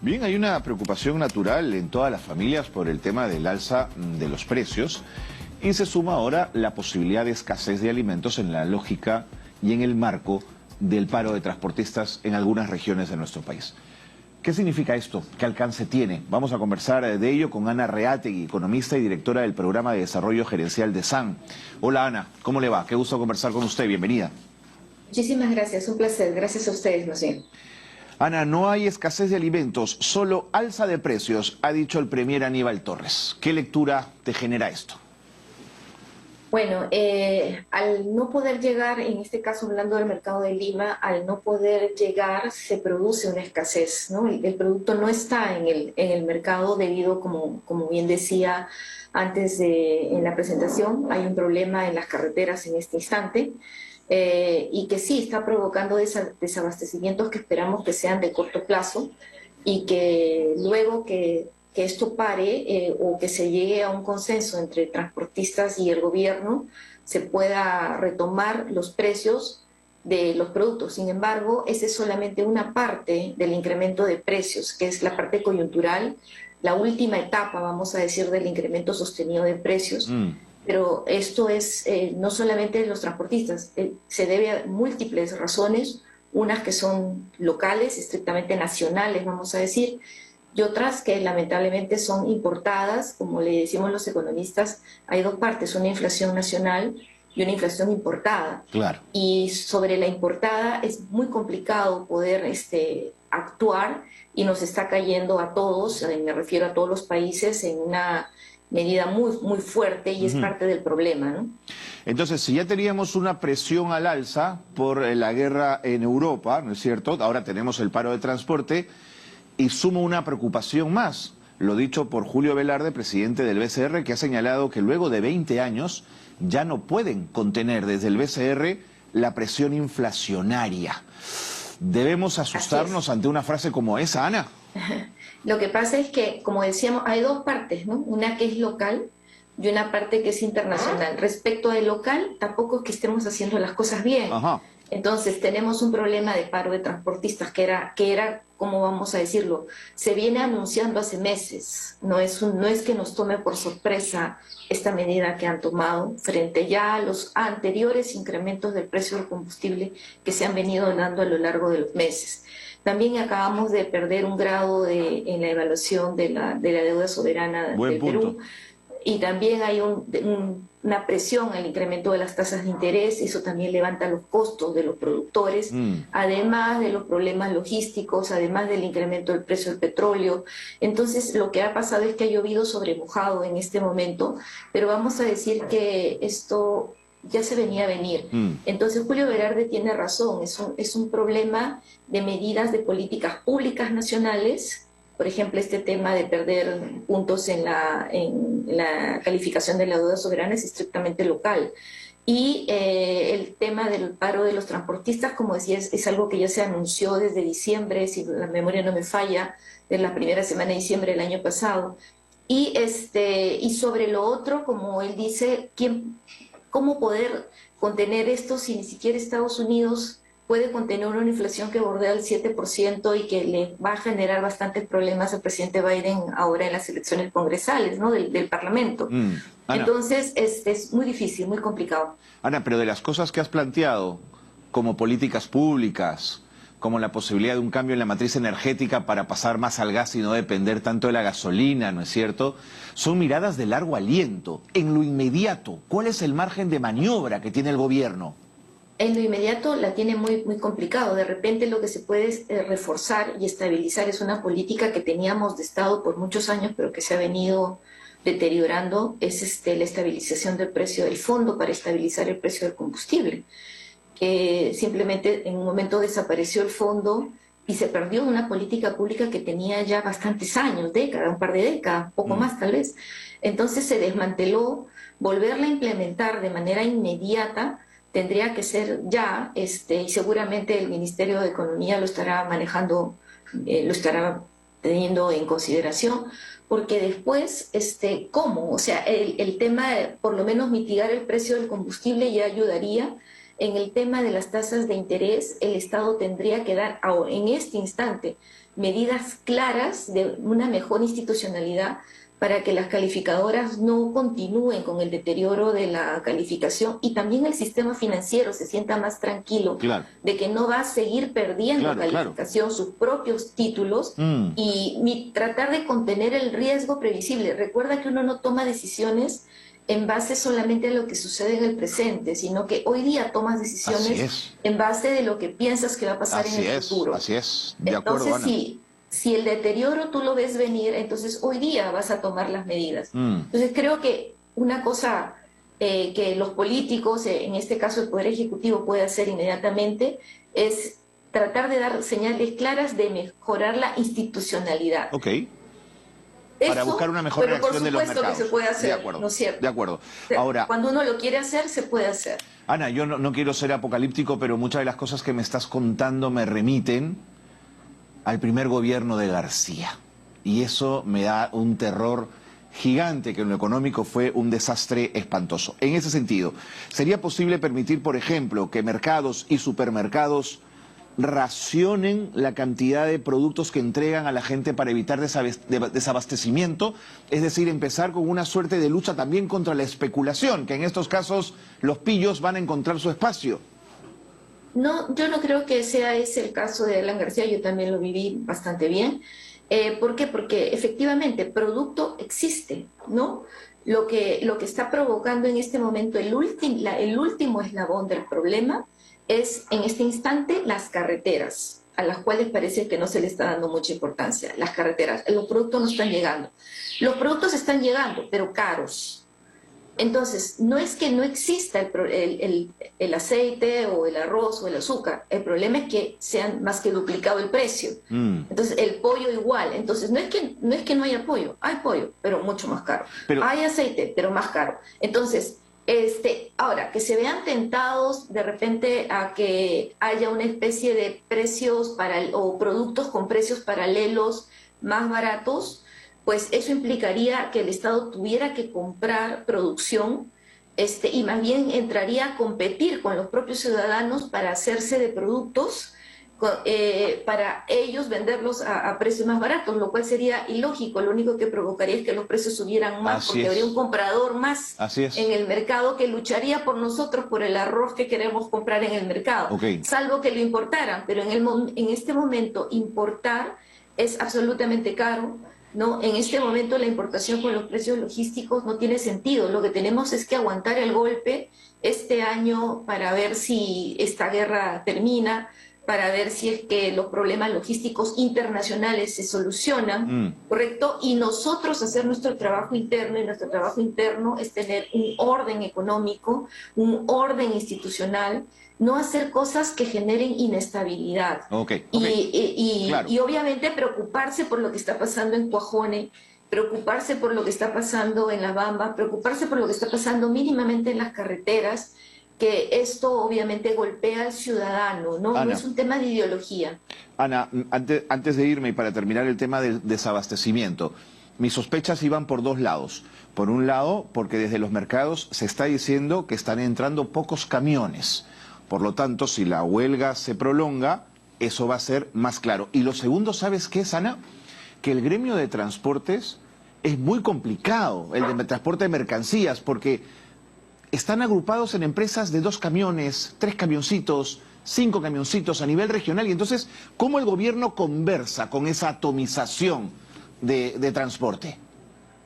Bien, hay una preocupación natural en todas las familias por el tema del alza de los precios y se suma ahora la posibilidad de escasez de alimentos en la lógica y en el marco del paro de transportistas en algunas regiones de nuestro país. ¿Qué significa esto? ¿Qué alcance tiene? Vamos a conversar de ello con Ana Reátegui, economista y directora del Programa de Desarrollo Gerencial de SAN. Hola Ana, ¿cómo le va? Qué gusto conversar con usted, bienvenida. Muchísimas gracias, un placer. Gracias a ustedes, más bien. Ana, no hay escasez de alimentos, solo alza de precios, ha dicho el premier Aníbal Torres. ¿Qué lectura te genera esto? Bueno, al no poder llegar, en este caso hablando del mercado de Lima, al no poder llegar se produce una escasez, ¿no? El producto no está en el mercado debido, como bien decía antes en la presentación, hay un problema en las carreteras en este instante. Y que sí está provocando desabastecimientos que esperamos que sean de corto plazo y que luego que esto pare o que se llegue a un consenso entre transportistas y el gobierno, se pueda retomar los precios de los productos. Sin embargo, esa es solamente una parte del incremento de precios, que es la parte coyuntural, la última etapa, vamos a decir, del incremento sostenido de precios. Pero esto es no solamente de los transportistas, se debe a múltiples razones, unas que son locales, estrictamente nacionales, vamos a decir, y otras que lamentablemente son importadas, como le decimos los economistas, hay dos partes, una inflación nacional y una inflación importada. Claro. Y sobre la importada es muy complicado poder actuar y nos está cayendo a todos, me refiero a todos los países, en una medida muy fuerte y es parte del problema, ¿no? Entonces, si ya teníamos una presión al alza por la guerra en Europa, ¿no es cierto? Ahora tenemos el paro de transporte y suma una preocupación más. Lo dicho por Julio Velarde, presidente del BCR, que ha señalado que luego de 20 años ya no pueden contener desde el BCR la presión inflacionaria. ¿Debemos asustarnos ante una frase como esa, Ana? Lo que pasa es que, como decíamos, hay dos partes, ¿no? Una que es local y una parte que es internacional. Respecto al local, tampoco es que estemos haciendo las cosas bien. Ajá. Entonces, tenemos un problema de paro de transportistas que era, ¿cómo vamos a decirlo? Se viene anunciando hace meses. No es que nos tome por sorpresa esta medida que han tomado frente ya a los anteriores incrementos del precio del combustible que se han venido dando a lo largo de los meses. También acabamos de perder un grado en la evaluación de la deuda soberana del Perú. Y también hay una presión al incremento de las tasas de interés, eso también levanta los costos de los productores, además de los problemas logísticos, además del incremento del precio del petróleo. Entonces, lo que ha pasado es que ha llovido sobre mojado en este momento, pero vamos a decir que esto ya se venía a venir. Entonces, Julio Velarde tiene razón, es un problema de medidas de políticas públicas nacionales. Por ejemplo, este tema de perder puntos en la calificación de la deuda soberana es estrictamente local. Y el tema del paro de los transportistas, como decía, es algo que ya se anunció desde diciembre, si la memoria no me falla, de la primera semana de diciembre del año pasado. Y sobre lo otro, como él dice, ¿cómo poder contener esto si ni siquiera Estados Unidos puede contener una inflación que bordea el 7% y que le va a generar bastantes problemas al presidente Biden ahora en las elecciones congresales, ¿no? del Parlamento? Entonces, es muy difícil, muy complicado. Ana, pero de las cosas que has planteado, como políticas públicas, como la posibilidad de un cambio en la matriz energética para pasar más al gas y no depender tanto de la gasolina, ¿no es cierto? Son miradas de largo aliento. En lo inmediato, ¿cuál es el margen de maniobra que tiene el gobierno? En lo inmediato la tiene muy la De repente lo que se puede reforzar y estabilizar es una política que teníamos de Estado por muchos años, pero que se ha venido deteriorando, es la estabilización del precio del fondo para estabilizar el precio del combustible, que simplemente en un momento desapareció el fondo y se perdió una política pública que tenía ya bastantes años, un par de décadas, poco más tal vez. Entonces se desmanteló, volverla a implementar de manera inmediata tendría que ser ya, y seguramente el Ministerio de Economía lo estará manejando, lo estará teniendo en consideración, porque después, ¿cómo? O sea, el tema de por lo menos mitigar el precio del combustible ya ayudaría. En el tema de las tasas de interés, el Estado tendría que dar, en este instante, medidas claras de una mejor institucionalidad para que las calificadoras no continúen con el deterioro de la calificación y también el sistema financiero se sienta más tranquilo Claro. de que no va a seguir perdiendo calificación, sus propios títulos y tratar de contener el riesgo previsible. Recuerda que uno no toma decisiones en base solamente a lo que sucede en el presente, sino que hoy día tomas decisiones en base de lo que piensas que va a pasar en el futuro. Así es, de acuerdo, entonces, Ana. si el deterioro tú lo ves venir, entonces hoy día vas a tomar las medidas. Entonces creo que una cosa que los políticos, en este caso el Poder Ejecutivo, puede hacer inmediatamente es tratar de dar señales claras de mejorar la institucionalidad. Ok. Para buscar una mejor reacción de los mercados. Por supuesto que se puede hacer, de acuerdo, ¿no es cierto? De acuerdo. O sea, ahora, cuando uno lo quiere hacer, se puede hacer. Ana, yo no quiero ser apocalíptico, pero muchas de las cosas que me estás contando me remiten al primer gobierno de García. Y eso me da un terror gigante, que en lo económico fue un desastre espantoso. En ese sentido, ¿sería posible permitir, por ejemplo, que mercados y supermercados racionen la cantidad de productos que entregan a la gente para evitar desabastecimiento? Es decir, empezar con una suerte de lucha también contra la especulación, que en estos casos los pillos van a encontrar su espacio. No, yo no creo que sea ese el caso de Alan García, yo también lo viví bastante bien. ¿Por qué? Porque efectivamente producto existe, ¿no? Lo que está provocando en este momento el último eslabón del problema es en este instante las carreteras, a las cuales parece que no se le está dando mucha importancia. Las carreteras, los productos no están llegando. Los productos están llegando, pero caros. Entonces, no es que no exista el aceite o el arroz o el azúcar, el problema es que se han más que duplicado el precio. Entonces, el pollo igual. Entonces, no es que no haya pollo, hay pollo, pero mucho más caro. Hay aceite, pero más caro. Entonces, ahora, que se vean tentados de repente a que haya una especie de precios o productos con precios paralelos más baratos, pues eso implicaría que el Estado tuviera que comprar producción y más bien entraría a competir con los propios ciudadanos para hacerse de productos para ellos venderlos a precios más baratos, lo cual sería ilógico. Lo único que provocaría es que los precios subieran más, porque habría un comprador más en el mercado que lucharía por nosotros por el arroz que queremos comprar en el mercado, salvo que lo importaran, pero en este momento importar es absolutamente caro, ¿no? En este momento la importación con los precios logísticos no tiene sentido. Lo que tenemos es que aguantar el golpe este año para ver si esta guerra termina, para ver si es que los problemas logísticos internacionales se solucionan, ¿correcto? Y nosotros hacer nuestro trabajo interno, y nuestro trabajo interno es tener un orden económico, un orden institucional, no hacer cosas que generen inestabilidad. Y obviamente preocuparse por lo que está pasando en Cuajone, preocuparse por lo que está pasando en La Bamba, preocuparse por lo que está pasando mínimamente en las carreteras, que esto obviamente golpea al ciudadano, ¿no? Ana, no es un tema de ideología. Ana, antes de irme y para terminar el tema del desabastecimiento, mis sospechas iban por dos lados. Por un lado, porque desde los mercados se está diciendo que están entrando pocos camiones. Por lo tanto, si la huelga se prolonga, eso va a ser más claro. Y lo segundo, ¿sabes qué, Ana? Que el gremio de transportes es muy complicado, el de transporte de mercancías, porque están agrupados en empresas de 2 camiones, 3 camioncitos, 5 camioncitos a nivel regional. Y entonces, ¿cómo el gobierno conversa con esa atomización de transporte?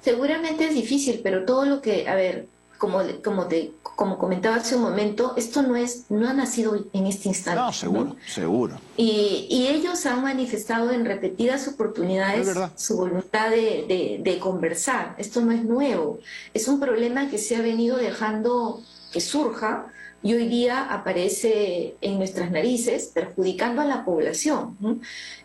Seguramente es difícil, pero todo lo que, a ver, como comentaba hace un momento, esto no ha nacido en este instante. No, seguro, ¿no? Seguro. Y ellos han manifestado en repetidas oportunidades su voluntad de conversar. Esto no es nuevo. Es un problema que se ha venido dejando que surja y hoy día aparece en nuestras narices, perjudicando a la población, ¿no?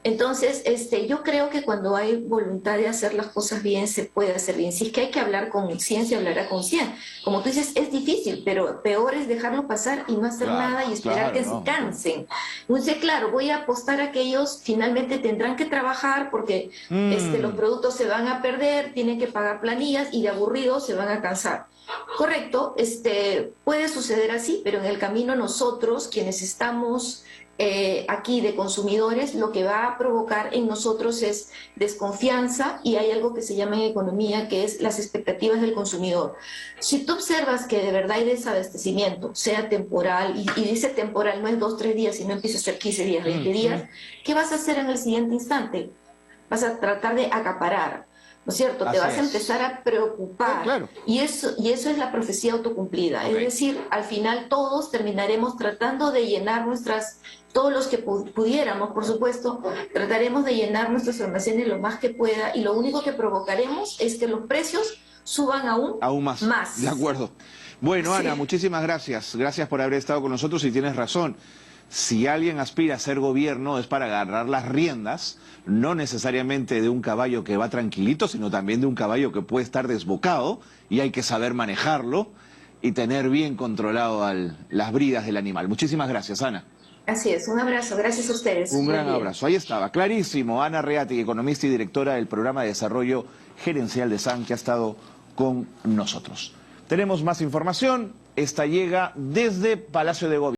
Entonces, yo creo que cuando hay voluntad de hacer las cosas bien, se puede hacer bien. Si es que hay que hablar con ciencia, hablará con ciencia. Como tú dices, es difícil, pero peor es dejarlo pasar y no hacer nada y esperar que se cansen. Entonces, claro, voy a apostar a que ellos finalmente tendrán que trabajar porque los productos se van a perder, tienen que pagar planillas y de aburridos se van a cansar. Correcto, puede suceder así, pero en el camino nosotros, quienes estamos aquí de consumidores, lo que va a provocar en nosotros es desconfianza, y hay algo que se llama en economía que es las expectativas del consumidor. Si tú observas que de verdad hay desabastecimiento, sea temporal, y dice temporal, no es 2, 3 días, sino empieza a ser 15 días, 20 días, ¿qué vas a hacer en el siguiente instante? Vas a tratar de acaparar, ¿no es cierto? Te vas a empezar a preocupar. Claro. Y eso es la profecía autocumplida. Es decir, al final todos terminaremos tratando de llenar todos los que pudiéramos, por supuesto, trataremos de llenar nuestros almacenes lo más que pueda, y lo único que provocaremos es que los precios suban aún más. De acuerdo. Bueno, Ana, muchísimas gracias. Gracias por haber estado con nosotros, y tienes razón. Si alguien aspira a ser gobierno es para agarrar las riendas, no necesariamente de un caballo que va tranquilito, sino también de un caballo que puede estar desbocado, y hay que saber manejarlo y tener bien controlado las bridas del animal. Muchísimas gracias, Ana. Así es, un abrazo, gracias a ustedes. Un gran abrazo. Ahí estaba, clarísimo, Ana Reati, economista y directora del Programa de Desarrollo Gerencial de SAN, que ha estado con nosotros. Tenemos más información, esta llega desde Palacio de Gobierno.